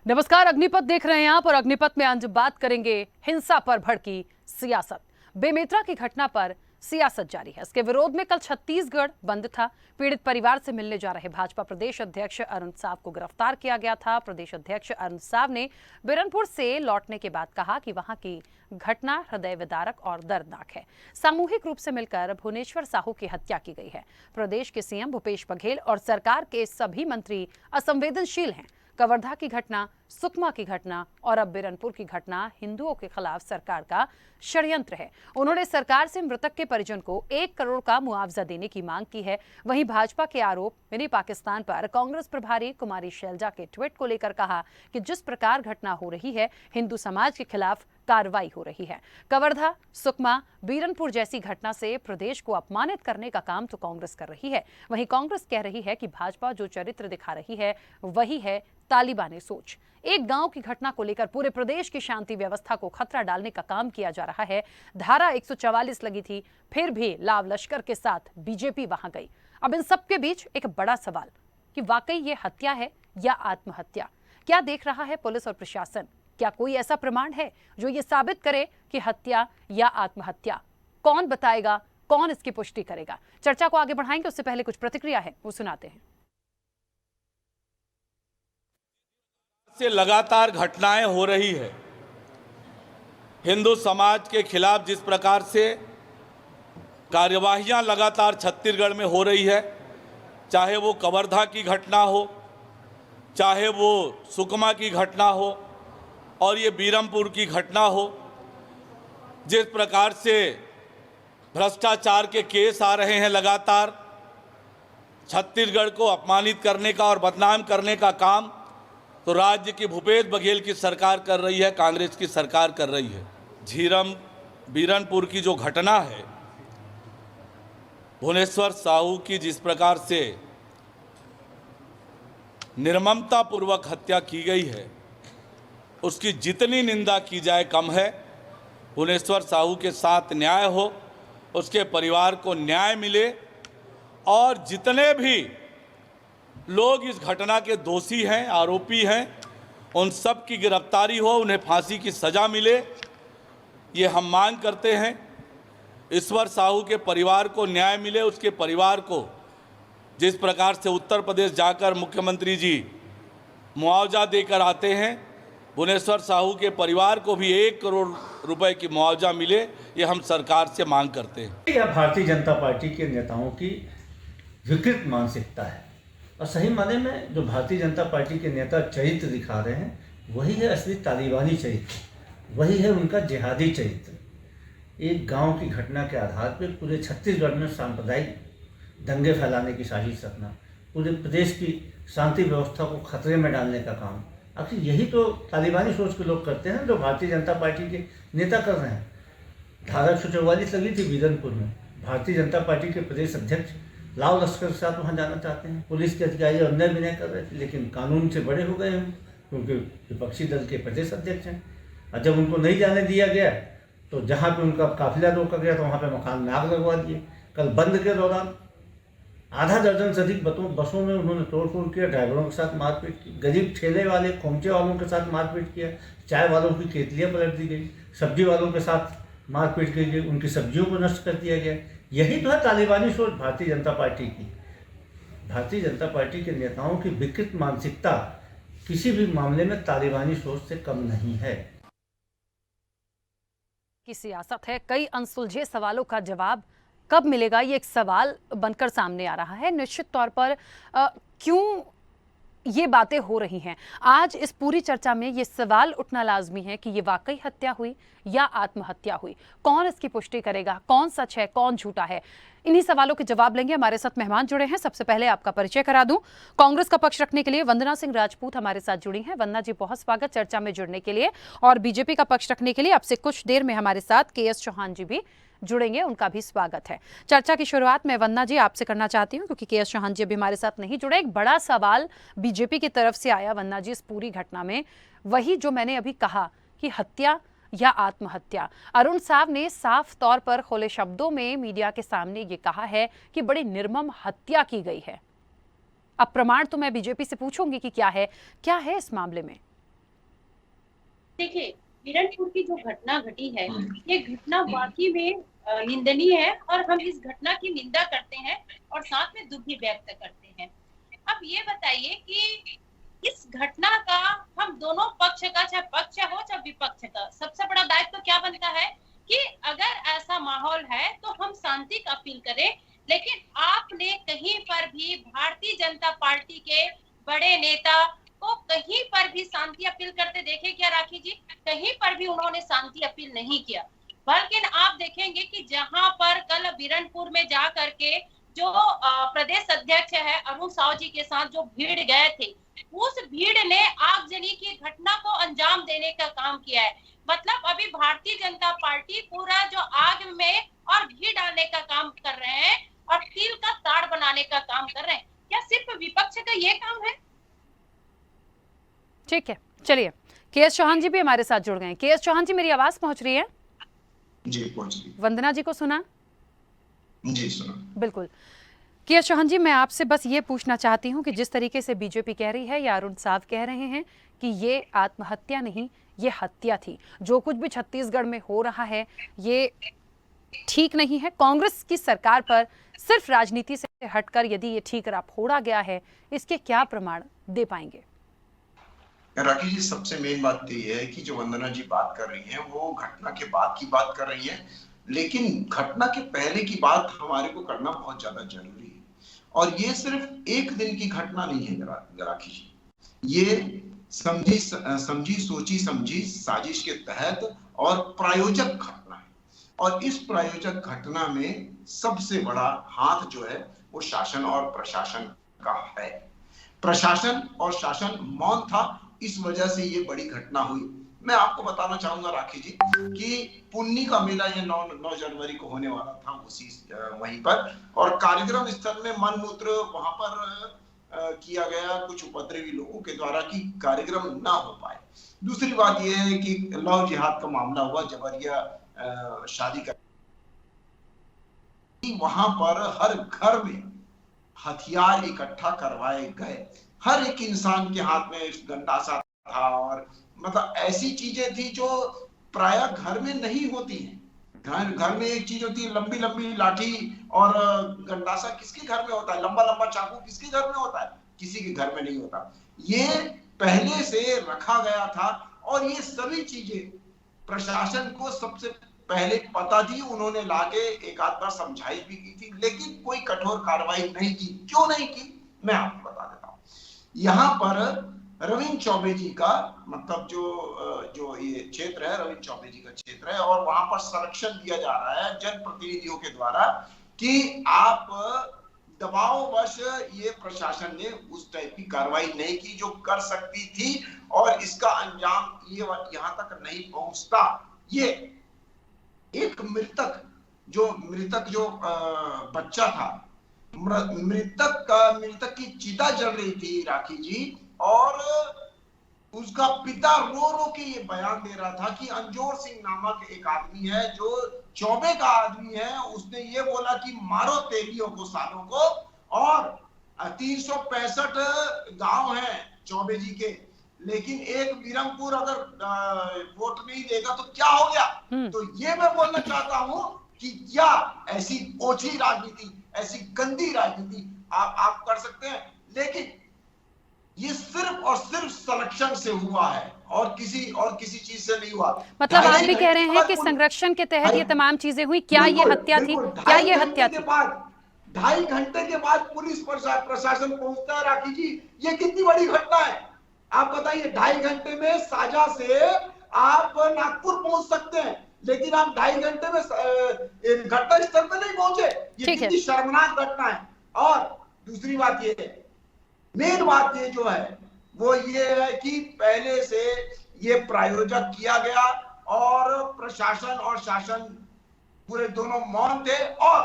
नमस्कार, अग्निपथ देख रहे हैं आप और अग्निपथ में आज बात करेंगे हिंसा पर भड़की सियासत। बेमेतरा की घटना पर सियासत जारी है। इसके विरोध में कल छत्तीसगढ़ बंद था। पीड़ित परिवार से मिलने जा रहे भाजपा प्रदेश अध्यक्ष अरुण साव को गिरफ्तार किया गया था। प्रदेश अध्यक्ष अरुण साव ने बिरनपुर से लौटने के बाद कहा कि वहां की घटना हृदय विदारक और दर्दनाक है। सामूहिक रूप से मिलकर भुवनेश्वर साहू की हत्या की गई है। प्रदेश के सीएम भूपेश बघेल और सरकार के सभी मंत्री असंवेदनशील हैं। कवर्धा की घटना, सुकमा की घटना और अब बिरनपुर की घटना हिंदुओं के खिलाफ सरकार का षड्यंत्र है। उन्होंने सरकार से मृतक के परिजन को 1 करोड़ का मुआवजा देने की मांग की है। वहीं भाजपा के आरोप मिनी पाकिस्तान पर कांग्रेस प्रभारी कुमारी शैलजा के ट्वीट को लेकर कहा कि जिस प्रकार घटना हो रही है, हिंदू समाज के खिलाफ कार्रवाई हो रही है। कवर्धा, सुकमा, बीरनपुर जैसी घटना से प्रदेश को अपमानित करने का काम तो कांग्रेस कर रही है। वहीं कांग्रेस कह रही है कि भाजपा जो चरित्र दिखा रही है वही है तालिबानी सोच। एक गांव की घटना को लेकर पूरे प्रदेश की शांति व्यवस्था को खतरा डालने का काम किया जा रहा है। धारा 144 लगी थी, फिर भी लाव लश्कर के साथ बीजेपी वहां गई। अब इन सबके बीच एक बड़ा सवाल कि वाकई ये हत्या है या आत्महत्या? क्या देख रहा है पुलिस और प्रशासन? क्या कोई ऐसा प्रमाण है जो ये साबित करे कि हत्या या आत्महत्या? कौन बताएगा? कौन इसकी पुष्टि करेगा? चर्चा को आगे बढ़ाएंगे, उससे पहले कुछ प्रतिक्रिया है वो सुनाते हैं। से लगातार घटनाएं हो रही है। हिंदू समाज के खिलाफ जिस प्रकार से कार्यवाहियां लगातार छत्तीसगढ़ में हो रही है, चाहे वो कवर्धा की घटना हो, चाहे वो सुकमा की घटना हो और ये बीरमपुर की घटना हो, जिस प्रकार से भ्रष्टाचार के केस आ रहे हैं, लगातार छत्तीसगढ़ को अपमानित करने का और बदनाम करने का काम तो राज्य की भूपेश बघेल की सरकार कर रही है, कांग्रेस की सरकार कर रही है। झीरम बीरनपुर की जो घटना है, भुवनेश्वर साहू की जिस प्रकार से निर्ममतापूर्वक हत्या की गई है, उसकी जितनी निंदा की जाए कम है। भुवनेश्वर साहू के साथ न्याय हो, उसके परिवार को न्याय मिले और जितने भी लोग इस घटना के दोषी हैं, आरोपी हैं, उन सब की गिरफ्तारी हो, उन्हें फांसी की सज़ा मिले, ये हम मांग करते हैं। ईश्वर साहू के परिवार को न्याय मिले, उसके परिवार को जिस प्रकार से उत्तर प्रदेश जाकर मुख्यमंत्री जी मुआवजा देकर आते हैं, भुवनेश्वर साहू के परिवार को भी 1 करोड़ रुपए की मुआवजा मिले, ये हम सरकार से मांग करते हैं। यह भारतीय जनता पार्टी के नेताओं की विकृत मानसिकता है और सही माने में जो भारतीय जनता पार्टी के नेता चरित्र दिखा रहे हैं, वही है असली तालिबानी चरित्र, वही है उनका जिहादी चरित्र। एक गांव की घटना के आधार पर पूरे छत्तीसगढ़ में सांप्रदायिक दंगे फैलाने की साजिश रखना, पूरे प्रदेश की शांति व्यवस्था को खतरे में डालने का काम, आखिर यही तो तालिबानी सोच के लोग करते हैं, जो भारतीय जनता पार्टी के नेता कर रहे हैं। धारा 144 लगी थी बीरनपुर में, भारतीय जनता पार्टी के प्रदेश अध्यक्ष लाव लश्कर के साथ वहाँ जाना चाहते हैं। पुलिस के अधिकारी अन्याय विनय कर रहे थे, लेकिन कानून से बड़े हो गए हम, क्योंकि विपक्षी दल के प्रदेश अध्यक्ष हैं। और जब उनको नहीं जाने दिया गया तो जहाँ पे उनका काफिला रोका गया तो वहाँ पे मकान में आग लगवा दिए। कल बंद के दौरान आधा दर्जन से अधिक बसों में उन्होंने तोड़फोड़ किया, ड्राइवरों के साथ मारपीट की, गरीब ठेले वाले खोमचे वालों के साथ मारपीट किया, चाय वालों की केतलियाँ पलट दी गई, सब्जी वालों के साथ मारपीट की गई, उनकी सब्जियों को नष्ट कर दिया गया। यही तो है तालिबानी सोच भारतीय जनता पार्टी की। भारतीय जनता पार्टी के नेताओं की विकृत मानसिकता किसी भी मामले में तालिबानी सोच से कम नहीं है। की सियासत है, कई अनसुलझे सवालों का जवाब कब मिलेगा, ये एक सवाल बनकर सामने आ रहा है। निश्चित तौर पर क्यों ये बातें हो रही हैं, आज इस पूरी चर्चा में ये सवाल उठना लाजमी है कि ये वाकई हत्या हुई या आत्महत्या हुई। कौन इसकी पुष्टि करेगा? कौन सच है, कौन झूठा है? इन्हीं सवालों के जवाब लेंगे। हमारे साथ मेहमान जुड़े हैं। सबसे पहले आपका परिचय करा दूं। कांग्रेस का पक्ष रखने के लिए वंदना सिंह राजपूत हमारे साथ जुड़ी हैं। वंदना जी, बहुत स्वागत चर्चा में जुड़ने के लिए। और बीजेपी का पक्ष रखने के लिए आपसे कुछ देर में हमारे साथ KS चौहान जी भी जुड़ेंगे, उनका भी स्वागत है। चर्चा की शुरुआत मैं वंदना जी आपसे करना चाहती हूं, क्योंकि KS चौहान जी अभी हमारे साथ नहीं जुड़े। एक बड़ा सवाल बीजेपी की तरफ से आया वंदना जी इस पूरी घटना में, वही जो मैंने अभी कहा कि हत्या या आत्महत्या। अरुण साव ने साफ तौर पर खुले शब्दों में मीडिया के सामने ये कहा है कि बड़ी निर्मम हत्या की गई है। अब प्रमाण तो मैं बीजेपी से पूछूंगी कि क्या है इस मामले में। देखिए, बिरनपुर की जो घटना घटी है, ये घटना वाकई में निंदनीय है और हम इस घटना की निंदा करते हैं और साथ में दुख भी व्यक्त करते हैं। अब ये बताइए कि इस घटना का हम दोनों पक्ष का, चाहे पक्ष हो चाहे विपक्ष का, सबसे बड़ा दायित्व क्या बनता है कि अगर ऐसा माहौल है तो हम शांति का अपील करें। लेकिन आपने कहीं पर भी भारतीय जनता पार्टी के बड़े नेता को कहीं पर भी शांति अपील करते देखे क्या राखी जी? कहीं पर भी उन्होंने शांति अपील नहीं किया। बल्कि आप देखेंगे कि जहां पर कल बिरनपुर में जा करके जो प्रदेश अध्यक्ष है अरुण साव जी के साथ जो भीड़ गए थे, उस भीड़ ने आगजनी की घटना को अंजाम देने का काम किया है। मतलब अभी भारतीय जनता पार्टी पूरा जो आग में और घी डालने का काम कर रहे हैं और तिल का ताड़ बनाने का काम कर रहे हैं। क्या सिर्फ विपक्ष का ये काम है? ठीक है, चलिए के.एस. चौहान जी भी हमारे साथ जुड़ गए हैं। के.एस. चौहान जी, मेरी आवाज पहुंच रही है? जी पहुंच रही। वंदना जी को सुना? जी सुना। बिल्कुल। के.एस. चौहान जी, मैं आपसे बस ये पूछना चाहती हूँ कि जिस तरीके से बीजेपी कह रही है या अरुण साव कह रहे हैं कि ये आत्महत्या नहीं, ये हत्या थी, जो कुछ भी छत्तीसगढ़ में हो रहा है ये ठीक नहीं है, कांग्रेस की सरकार पर सिर्फ राजनीति से हटकर यदि ये ठीक फोड़ा गया है, इसके क्या प्रमाण दे पाएंगे? राखी जी, सबसे मेन बात तो ये है कि जो वंदना जी बात कर रही हैं वो घटना के बाद की बात कर रही हैं, लेकिन घटना के पहले की बात हमारे को करना बहुत ज्यादा जरूरी है। और ये सिर्फ एक दिन की घटना नहीं है राखी जी, ये समझी सोची समझी साजिश के तहत और प्रायोजक घटना है। और इस प्रायोजक घटना में सबसे बड़ा हाथ जो है वो शासन और प्रशासन का है। प्रशासन और शासन मौन था, इस वजह से ये बड़ी घटना हुई। मैं आपको बताना चाहूंगा राखी जी कि पुन्नी का मेला ये 9 जनवरी को होने वाला था उसी वहीं पर, और कार्यक्रम स्थल में मन मूत्र वहां पर किया गया कुछ उपद्रवी लोगों के द्वारा कि कार्यक्रम ना हो पाए। दूसरी बात यह है कि लव जिहाद का मामला हुआ, जबरिया शादी का, वहां पर हर घर में हथियार इकट्ठा करवाए गए, हर एक इंसान के हाथ में गंडासा था, और मतलब ऐसी चीजें थी जो प्रायः घर में नहीं होती हैं। घर में एक चीज होती है लंबी लंबी लाठी और गंडासा किसके घर में होता है, लंबा लंबा चाकू किसके घर में होता है, किसी के घर में नहीं होता। ये पहले से रखा गया था और ये सभी चीजें प्रशासन को सबसे पहले पता थी, उन्होंने लाके एक आध बार समझाई भी की थी, लेकिन कोई कठोर कार्रवाई नहीं की। क्यों नहीं की, मैं आपको बता देता हूँ। यहाँ पर रविंद्र चौबे जी का मतलब जो ये क्षेत्र है, रविंद्र चौबे जी का क्षेत्र है, और वहां पर संरक्षण दिया जा रहा है जनप्रतिनिधियों के द्वारा कि आप दबाववश ये प्रशासन ने उस टाइप की कार्रवाई नहीं की जो कर सकती थी, और इसका अंजाम ये यहाँ तक नहीं पहुंचता। ये एक मृतक जो बच्चा था, मृतक की चिता जल रही थी राखी जी, और उसका पिता रो रो के ये बयान दे रहा था कि अंजोर सिंह नामक एक आदमी है जो चौबे का आदमी है, उसने ये बोला कि मारो तेलियों को सालों को, और 365 गांव हैं चौबे जी के, लेकिन एक बिरमपुर अगर वोट नहीं देगा तो क्या हो गया। तो ये मैं बोलना चाहता हूं कि क्या ऐसी ओछी राजनीति, ऐसी गंदी राजनीति आप कर सकते हैं, लेकिन ये सिर्फ और सिर्फ संरक्षण से हुआ है और किसी चीज से नहीं हुआ। मतलब आप भी कह रहे हैं कि संरक्षण के तहत ये तमाम चीजें हुई, क्या ये हत्या थी? क्या ये हत्या थी? 2.5 घंटे के बाद पुलिस प्रशासन पहुंचता है राखी जी, ये कितनी बड़ी घटना है आप बताइए। 2.5 घंटे में साजा से आप नागपुर पहुंच सकते हैं, लेकिन आप 2.5 घंटे में घटना स्थल पे नहीं पहुंचे। ये कितनी शर्मनाक घटना है। और दूसरी बात ये है, मेन बात ये जो है वो ये है कि पहले से ये प्रायोजक किया गया और प्रशासन और शासन पूरे दोनों मौन थे, और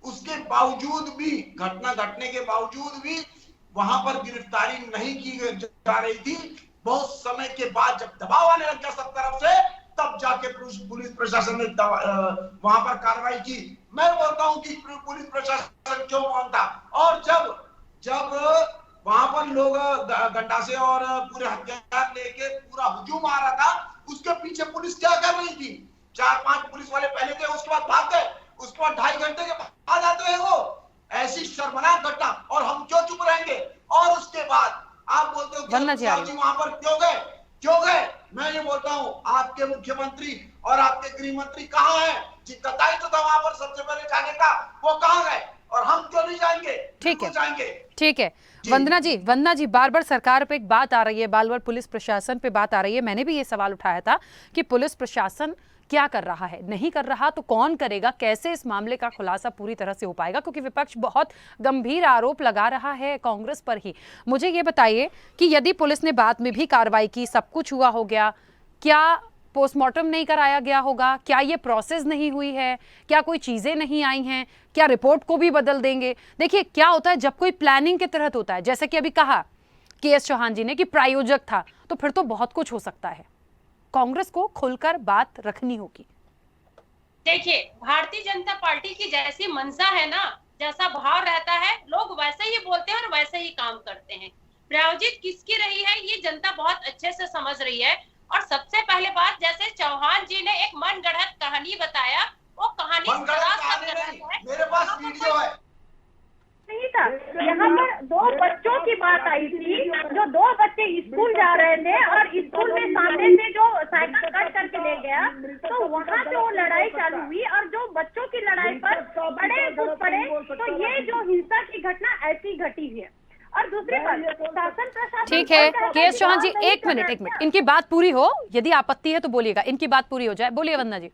उसके बावजूद भी, घटना घटने के बावजूद भी वहां पर गिरफ्तारी नहीं की जा रही थी। बहुत समय के बाद जब दबाव आने लग गया सब तरफ से, तब जाके पुलिस प्रशासन ने वहां पर कार्रवाई की। मैं बोलता हूं कि पुलिस प्रशासन क्यों मौन था, और जब वहां पर लोग गंडासे और पूरे हथियार लेके पूरा हुजूम आ रहा था, उसके उसके पीछे पुलिस क्या कर रही थी? 4-5 पुलिस वाले पहले थे, उसके बाद भाग गए, उसके बाद 2.5 घंटे के बाद आते हैं वो। ऐसी शर्मनाक घटना, और हम क्यों चुप रहेंगे? और उसके बाद आप बोलते हो कि वहां पर क्यों गए? क्यों गए? मैं ये बोलता हूं, आपके मुख्यमंत्री और आपके गृह मंत्री कहां है? जिनका दायित्व था वहां पर सबसे पहले जाने का, वो कहां गए? और हम क्यों नहीं जाएंगे? ठीक है, जाएंगे। ठीक है। वंदना जी, बार बार सरकार पे एक बात आ रही है, बार बार पुलिस प्रशासन पे बात आ रही है। मैंने भी ये सवाल उठाया था कि पुलिस प्रशासन क्या कर रहा है, नहीं कर रहा तो कौन करेगा, कैसे इस मामले का खुलासा पूरी तरह से हो पाएगा, क्योंकि विपक्ष बहुत गंभीर आरोप लगा रहा है कांग्रेस पर ही। मुझे ये बताइए कि यदि पुलिस ने बाद में भी कार्रवाई की, सब कुछ हुआ हो गया, क्या पोस्टमार्टम नहीं कराया गया होगा? क्या ये प्रोसेस नहीं हुई है? क्या कोई चीजें नहीं आई हैं? क्या रिपोर्ट को भी बदल देंगे? देखिए क्या होता है जब कोई प्लानिंग के तहत होता है, जैसे कि अभी कहा के.एस. चौहान जी ने कि प्रायोजक था, तो फिर तो बहुत कुछ हो सकता है। कांग्रेस को खुलकर बात रखनी होगी। देखिए, भारतीय जनता पार्टी की जैसी मंशा है ना, जैसा भाव रहता है, लोग वैसे ही बोलते हैं और वैसे ही काम करते हैं। प्रायोजित किसकी रही है ये जनता बहुत अच्छे से समझ रही है। और सबसे पहले बात, जैसे चौहान जी ने एक मनगढ़ंत कहानी बताया, वो कहानी मेरे पास वीडियो है। नहीं था, यहाँ पर 2 बच्चों की बात आई थी, जो 2 बच्चे स्कूल जा रहे थे और स्कूल में सामने से जो साइकिल कट करके ले गया, तो वहाँ से वो लड़ाई चालू हुई और जो बच्चों की लड़ाई पर बड़े कूद पड़े। तो ये जो हिंसा की घटना ऐसी घटी है। और दूसरी बात, शासन प्रशासन, ठीक है के.एस. चौहान जी, एक मिनट, इनकी बात पूरी हो, यदि आपत्ति है तो बोलिएगा, इनकी बात पूरी हो जाए। बोलिए वंदना जी।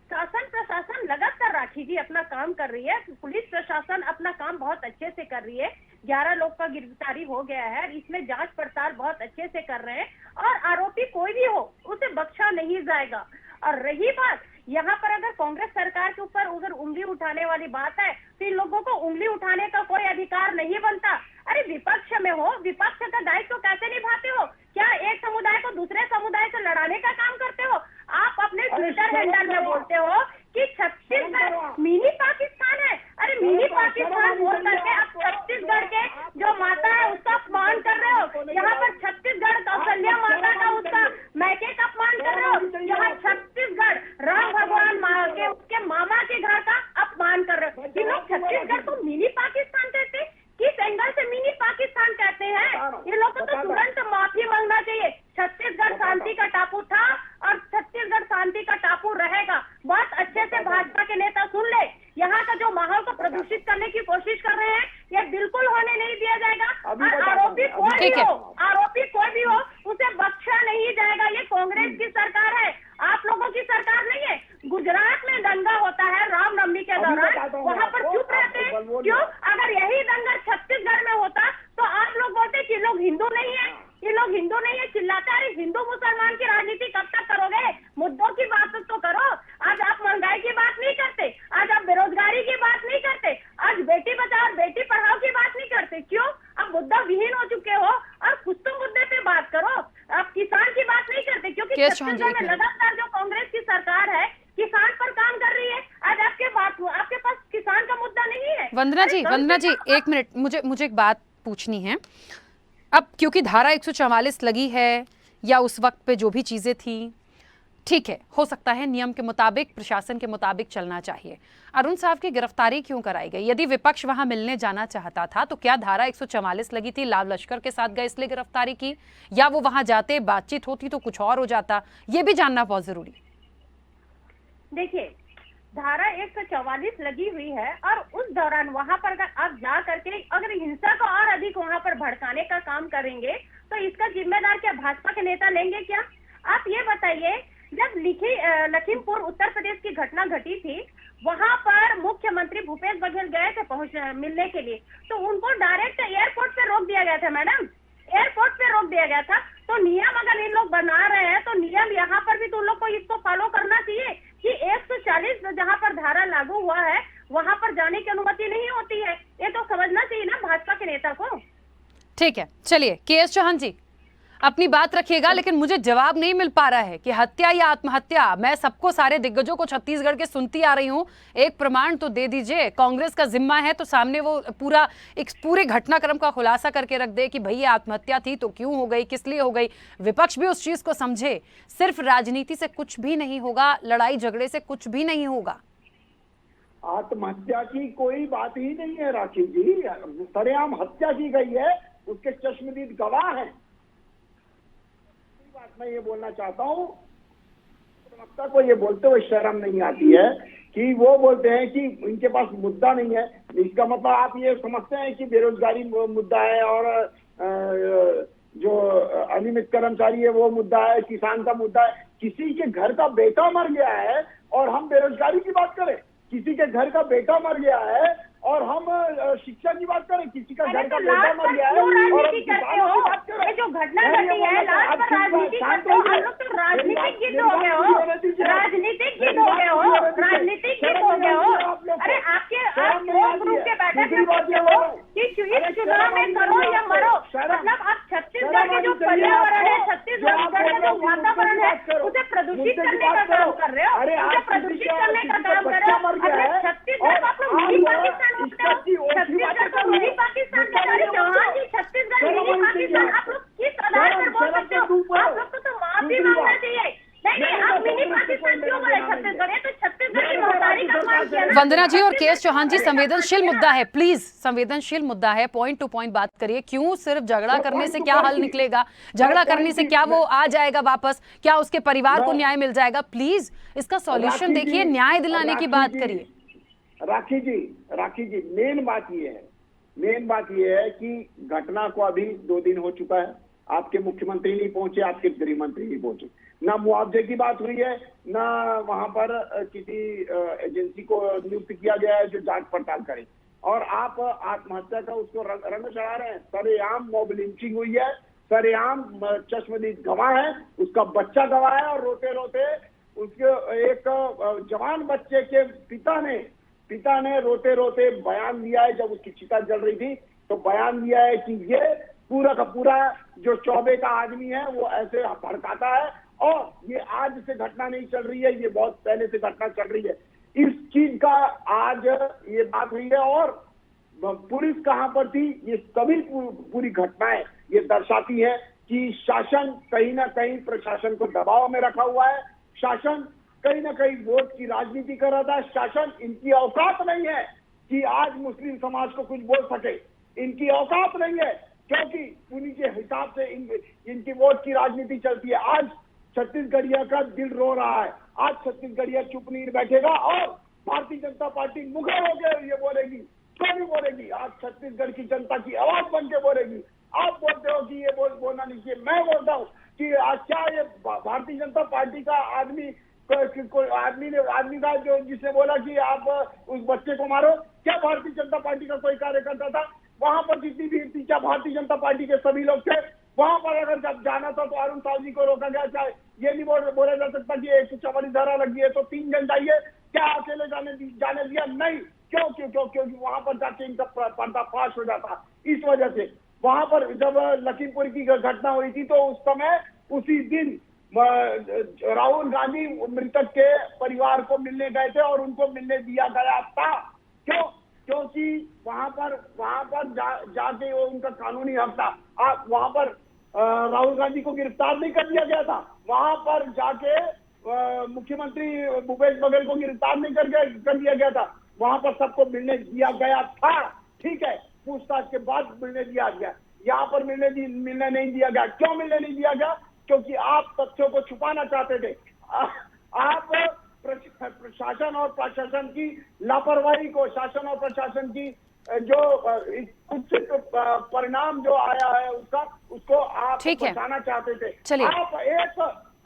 शासन प्रशासन लगातार राखी जी अपना काम कर रही है, पुलिस प्रशासन अपना काम बहुत अच्छे से कर रही है। 11 लोग का गिरफ्तारी हो गया है, इसमें जांच पड़ताल बहुत अच्छे से कर रहे हैं और आरोपी कोई भी हो उसे बख्शा नहीं जाएगा। और रही बात यहाँ पर, अगर कांग्रेस सरकार के ऊपर अगर उंगली उठाने वाली बात है, तो इन लोगों को उंगली उठाने का कोई अधिकार नहीं बनता। अरे विपक्ष में हो, विपक्ष का दायित्व कैसे निभाते हो? क्या एक समुदाय को दूसरे समुदाय से लड़ाने का काम करते हो? आप अपने ट्विटर हैंडल में बोलते हो कि छत्तीसगढ़ मिनी पाकिस्तान है। अरे मिनी पाकिस्तान बोल करके आप छत्तीसगढ़ के जो माता है उसका अपमान कर रहे हो। यहाँ पर छत्तीसगढ़ कौशल्या माता का, उसका मैके का अपमान कर रहे हो। यहाँ छत्तीसगढ़ राम भगवान के उसके मामा के घर का अपमान कर रहे हो। ये लोग छत्तीसगढ़ को मिनी पाकिस्तान कहते, किस एंगल से मिनी पाकिस्तान कहते हैं? ये लोग को तो तुरंत माफी मांगना चाहिए। छत्तीसगढ़ शांति का टापू था और छत्तीसगढ़ शांति का टापू रहेगा। बहुत अच्छे से भाजपा के नेता सुन ले, यहाँ का जो माहौल को प्रदूषित करने की कोशिश कर रहे हैं, ये बिल्कुल होने नहीं दिया जाएगा। और आरोपी कोई भी हो उसे बख्शा नहीं जाएगा। ये कांग्रेस की सरकार है, आप लोगों की सरकार नहीं है। गुजरात में दंगा होता है रामनवमी के दौरान, वहाँ पर चुप रहते हैं क्यों? अगर यही दंगा छत्तीसगढ़ में होता तो आप लोग बोलते कि लोग हिंदू नहीं है, ये लोग हिंदू नहीं है, चिल्लाते। अरे हिंदू मुसलमान की राजनीति कब तक करोगे? मुद्दों की बात तो करो। आज आप महंगाई की बात नहीं करते, आज आप बेरोजगारी की बात नहीं करते, आज बेटी बचाओ बेटी पढ़ाओ की बात नहीं करते। क्यों? आप मुद्दा विहीन हो चुके हो और कुछ तो मुद्दे पे बात करो। आप किसान की बात नहीं करते, क्योंकि छत्तीसगढ़ में लगातार जो कांग्रेस की सरकार है किसान पर काम कर रही है। आज आपके पास किसान का मुद्दा नहीं है। वंदना जी, एक मिनट, मुझे एक बात पूछनी है। अब क्योंकि धारा 144 लगी है या उस वक्त पे जो भी चीजें थी, ठीक है, हो सकता है नियम के मुताबिक, प्रशासन के मुताबिक चलना चाहिए। अरुण साहब की गिरफ्तारी क्यों कराई गई? यदि विपक्ष वहां मिलने जाना चाहता था तो क्या धारा 144 लगी थी, लाव लश्कर के साथ गए इसलिए गिरफ्तारी की, या वो वहां जाते बातचीत होती तो कुछ और हो जाता? ये भी जानना बहुत जरूरी। देखिए, धारा 144 लगी हुई है और उस दौरान वहां पर अगर आप जा करके अगर हिंसा को और अधिक वहां पर भड़काने का काम करेंगे तो इसका जिम्मेदार क्या भाजपा के नेता लेंगे क्या? आप ये बताइए, जब लखीमपुर उत्तर प्रदेश की घटना घटी थी, वहां पर मुख्यमंत्री भूपेश बघेल गए थे मिलने के लिए, तो उनको डायरेक्ट एयरपोर्ट पे रोक दिया गया था। मैडम, एयरपोर्ट पे रोक दिया गया था। तो नियम अगर इन लोग बना रहे हैं तो नियम यहाँ पर भी तो उन लोग को इसको फॉलो करना चाहिए कि 140 जहाँ पर धारा लागू हुआ है वहां पर जाने की अनुमति नहीं होती है। ये तो समझना चाहिए ना भाजपा के नेता को। ठीक है, चलिए के.एस. चौहान जी, अपनी बात रखिएगा, लेकिन मुझे जवाब नहीं मिल पा रहा है कि हत्या या आत्महत्या। मैं सबको, सारे दिग्गजों को छत्तीसगढ़ के सुनती आ रही हूं, एक प्रमाण तो दे दीजिए। कांग्रेस का जिम्मा है तो सामने वो पूरे घटनाक्रम का खुलासा करके रख दे कि भैया आत्महत्या थी तो क्यों हो गई, किस लिए हो गई। विपक्ष भी उस चीज को समझे। सिर्फ राजनीति से कुछ भी नहीं होगा, लड़ाई झगड़े से कुछ भी नहीं होगा। आत्महत्या की कोई बात ही नहीं है राखी जी, सरेआम हत्या की गई है, उसके चश्मदीद गवाह हैं। बात मैं ये बोलना चाहता हूँ, प्रवक्ता को ये बोलते हुए शर्म नहीं आती है कि वो बोलते हैं कि इनके पास मुद्दा नहीं है। इसका मतलब आप ये समझते हैं कि बेरोजगारी मुद्दा है और जो अनियमित कर्मचारी है वो मुद्दा है, किसान का मुद्दा है। किसी के घर का बेटा मर गया है और हम बेरोजगारी की बात करें, किसी के घर का बेटा मर गया है और हम शिक्षा की बात करें, किसी का घर का बेटा मर गया है और हम किसानों की बात करें। ये जो घटना घटी है, लास्ट पर राजनीति करते हो, हम लोग तो राजनीतिक जिद हो गए हो, राजनीतिक जिद हो गए हो, राजनीतिक जिद हो गए हो। अरे आप वो ग्रुप के बैठक में बोलते हो कि इस चुनाव में करो या मरो। मतलब आप छत्तीसगढ़ के जो पर्यावरण है, छत्तीसगढ़ का जो वातावरण है, उसे प्रदूषित करने का काम कर रहे हो, उसे प्रदूषित करने का काम कर रहे हो। छत्तीसगढ़ आप लोग मिनी पाकिस्तान बोलते हो, छत्तीसगढ़ को मिनी पाकिस्तान के अरे जवान जी, छत्तीसगढ़ मिनी पाकिस्तान आप लोग किस आधार पर बोल सकते हो? आप लोग को तो माफी मांगना चाहिए। नहीं, आप मिनी पाकिस्तान क्यों बोले छत्तीसगढ़? ये तो छत्तीसगढ़ की महतारी का मान किया। वंदना जी और केएस चौहान जी, संवेदनशील मुद्दा है, प्लीज संवेदनशील मुद्दा है, पॉइंट टू पॉइंट बात करिए। क्यों सिर्फ झगड़ा करने से क्या हल निकलेगा? झगड़ा करने से क्या वो आ जाएगा वापस? क्या उसके परिवार को न्याय मिल जाएगा? प्लीज इसका सॉल्यूशन देखिए, न्याय दिलाने की बात करिए। राखी जी मेन बात ये है कि घटना को अभी 2 दिन हो चुका है, आपके मुख्यमंत्री नहीं पहुंचे, आपके गृह मंत्री नहीं पहुंचे, ना मुआवजे की बात हुई है, ना वहां पर किसी एजेंसी को नियुक्त किया गया है जो जांच पड़ताल करे, और आप आत्महत्या का उसको रंग चढ़ा रहे हैं। सरेआम मॉब लिंचिंग हुई है, सरेआम चश्मदीद गवाह है, उसका बच्चा गवाह है और रोते रोते उसके एक जवान बच्चे के पिता ने रोते रोते बयान दिया है। जब उसकी चिता जल रही थी तो बयान दिया है कि ये पूरा का पूरा जो चौबे का आदमी है वो ऐसे भड़काता है और ये आज से घटना नहीं चल रही है, ये बहुत पहले से घटना चल रही है। इस चीज का आज ये बात हुई है और पुलिस कहां पर थी, ये सभी पूरी घटनाएं ये दर्शाती है कि शासन कहीं ना कहीं प्रशासन को दबाव में रखा हुआ है, शासन कहीं ना कहीं वोट की राजनीति कर रहा था, शासन इनकी औकात नहीं है कि आज मुस्लिम समाज को कुछ बोल सके, इनकी औकात नहीं है क्योंकि उन्हीं के हिसाब से इनकी वोट की राजनीति चलती है। आज छत्तीसगढ़िया का दिल रो रहा है, आज छत्तीसगढ़िया चुप नहीं बैठेगा और भारतीय जनता पार्टी मुखर होकर ये बोलेगी, क्यों नहीं बोलेगी? आज छत्तीसगढ़ की जनता की आवाज बन के बोलेगी। आप बोलते हो कि ये बोलना नहीं चाहिए, मैं बोलता हूँ कि आज क्या ये भारतीय जनता पार्टी का आदमी का जो जिसने बोला कि आप उस बच्चे को मारो, क्या भारतीय जनता पार्टी का कोई कार्यकर्ता था वहां पर? जितनी भीड़ थी क्या भारतीय जनता पार्टी के सभी लोग थे वहां पर? अगर जब जाना था तो अरुण साहु जी को रोका गया। चाहे ये नहीं बोला जा सकता कि 144 धारा लगी है तो 3 जन जाइए, क्या अकेले जाने दिया? नहीं। क्योंकि वहां पर जाके इनका पर्दाफाश हो जाता। इस वजह से वहां पर जब लखीमपुर की घटना हुई थी तो उस समय उसी दिन राहुल गांधी मृतक के परिवार को मिलने गए थे और उनको मिलने दिया गया था। क्योंकि वहां पर जाके वो उनका कानूनी हक था। आप वहां पर राहुल गांधी को गिरफ्तार नहीं कर दिया गया था, वहां पर जाके मुख्यमंत्री भूपेश बघेल को गिरफ्तार नहीं कर दिया गया था, वहां पर सबको मिलने दिया गया था। ठीक है, पूछताछ के बाद मिलने दिया गया, यहाँ पर मिलने नहीं दिया गया। क्यों मिलने नहीं दिया गया? क्योंकि आप तथ्यों को छुपाना चाहते थे। आप प्रशासन और प्रशासन की लापरवाही को, शासन और प्रशासन की जो कुछ परिणाम जो आया है उसको आप बचाना चाहते थे।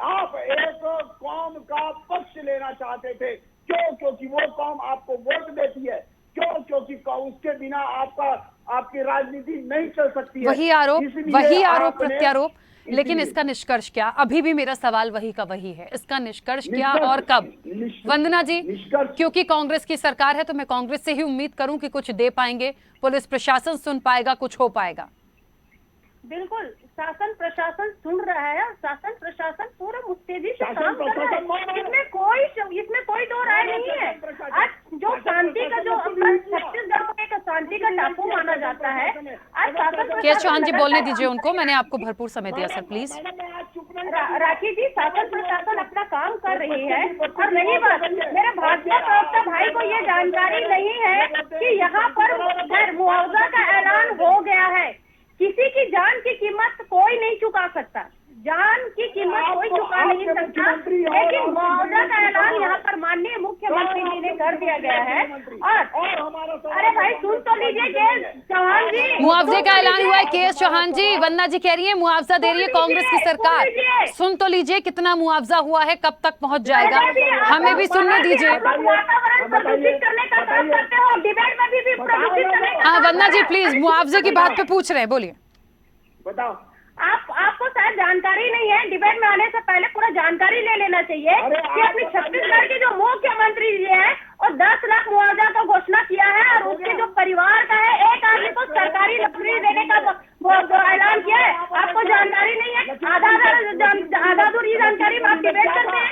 आप एक कौम का पक्ष लेना चाहते थे। क्योंकि वो कौम आपको वोट देती है। क्योंकि उसके बिना आपकी राजनीति नहीं चल सकती है। वही आरोप प्रत्यारोप। लेकिन इसका निष्कर्ष क्या? अभी भी मेरा सवाल वही का वही है, इसका निष्कर्ष क्या और कब? वंदना जी, क्योंकि कांग्रेस की सरकार है तो मैं कांग्रेस से ही उम्मीद करूं कि कुछ दे पाएंगे, पुलिस प्रशासन सुन पाएगा, कुछ हो पाएगा। बिल्कुल शासन प्रशासन सुन रहा है और शासन प्रशासन पूरा मुस्तैदी से शासन काम कर रहा प्रशासन मान रहा है। है। इसमें कोई दो राय नहीं है। आज जो शांति का जो अपना छत्तीसगढ़ को एक शांति का टापू माना जाता है, आज शासन के चौहान जी बोलने दीजिए उनको, मैंने आपको भरपूर समय दिया सर, प्लीज। राखी जी, शासन प्रशासन अपना काम कर रही है। और रही बात, मेरे भाजपा प्रवक्ता भाई को ये जानकारी नहीं है कि यहाँ पर मुआवजा का ऐलान हो गया है। किसी की जान की कीमत कोई नहीं चुका सकता, जान की कीमत कोई चुका नहीं सकता, लेकिन मुआवजा का ऐलान यहाँ पर माननीय मुख्यमंत्री जी ने कर दिया गया है। और अरे भाई सुन तो लीजिए के चौहान जी, मुआवजे का ऐलान हुआ है के चौहान जी। वंदना जी कह रही है मुआवजा दे रही है कांग्रेस की सरकार। सुन तो लीजिए कितना मुआवजा हुआ है, कब तक पहुंच जाएगा, हमें भी सुनने दीजिए। वातावरण प्रदूषित करने का काम करते हो, डिबेट में भी प्रदूषित करने का। हाँ वंदना जी प्लीज, मुआवजे की बात पे पूछ रहे हैं, बोलिए। बताओ। आपको शायद जानकारी नहीं है, डिबेट में आने से पहले पूरा जानकारी ले लेना चाहिए कि अपनी छत्तीसगढ़ के जो मुख्यमंत्री जी है और 10 लाख मुआवजा का घोषणा किया है और उसके जो परिवार का है, एक आदमी को सरकारी नौकरी देने का ऐलान किया है। आपको जानकारी नहीं है, आधा अधूरी जानकारी में आप डिबेट करते हैं।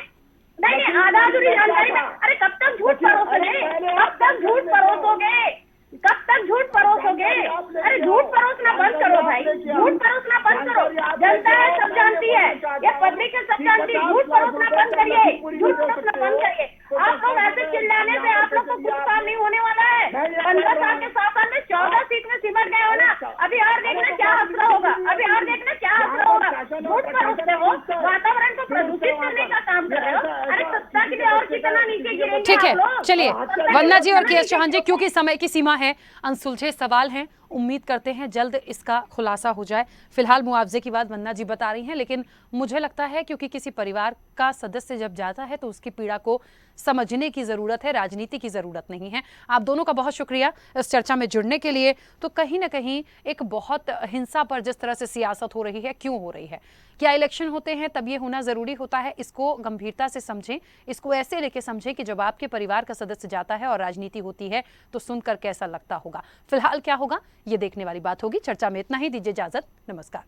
नहीं, आधा अधूरी जानकारी में, अरे कब तक झूठ परोसोगे, कब तक झूठ परोसोगे, कब तक झूठ परोसोगे? अरे झूठ परोसना बंद करो भाई, झूठ परोसना बंद करो। जनता है, सब जानती है, ये पब्लिक है, सब जानती है। झूठ परोसना बंद करिए, झूठ परोसना बंद करिए। आप लोग ऐसे चिल्लाने से आप लोग को कुछ काम नहीं होने वाला है। 15 साल के शासन में 14 सीट में सिमट गए हो ना, अभी और देखना क्या हसरा होगा, अभी और देखना क्या हसरा होगा। झूठ परोसते हो, वातावरण को प्रदूषित करने का काम कर रहे हो। अरे सत्ता के लिए और कितना नीचे गिरेंगे ठीक है, आप लोग? चलिए वंदना जी और के चौहान जी, क्योंकि समय की सीमा है, अनसुलझे सवाल हैं, उम्मीद करते हैं जल्द इसका खुलासा हो जाए। फिलहाल मुआवजे की बात वंदना जी बता रही हैं, लेकिन मुझे लगता है क्योंकि किसी परिवार का सदस्य जब जाता है तो उसकी पीड़ा को समझने की जरूरत है, राजनीति की जरूरत नहीं है। आप दोनों का बहुत शुक्रिया इस चर्चा में जुड़ने के लिए। तो कहीं ना कहीं एक बहुत हिंसा पर जिस तरह से सियासत हो रही है, क्यों हो रही है, क्या इलेक्शन होते हैं तब ये होना जरूरी होता है? इसको गंभीरता से समझें, इसको ऐसे लेके समझें कि जब आपके परिवार का सदस्य जाता है और राजनीति होती है तो सुनकर कैसा लगता होगा। फिलहाल क्या होगा ये देखने वाली बात होगी। चर्चा में इतना ही, दीजिए इजाजत, नमस्कार।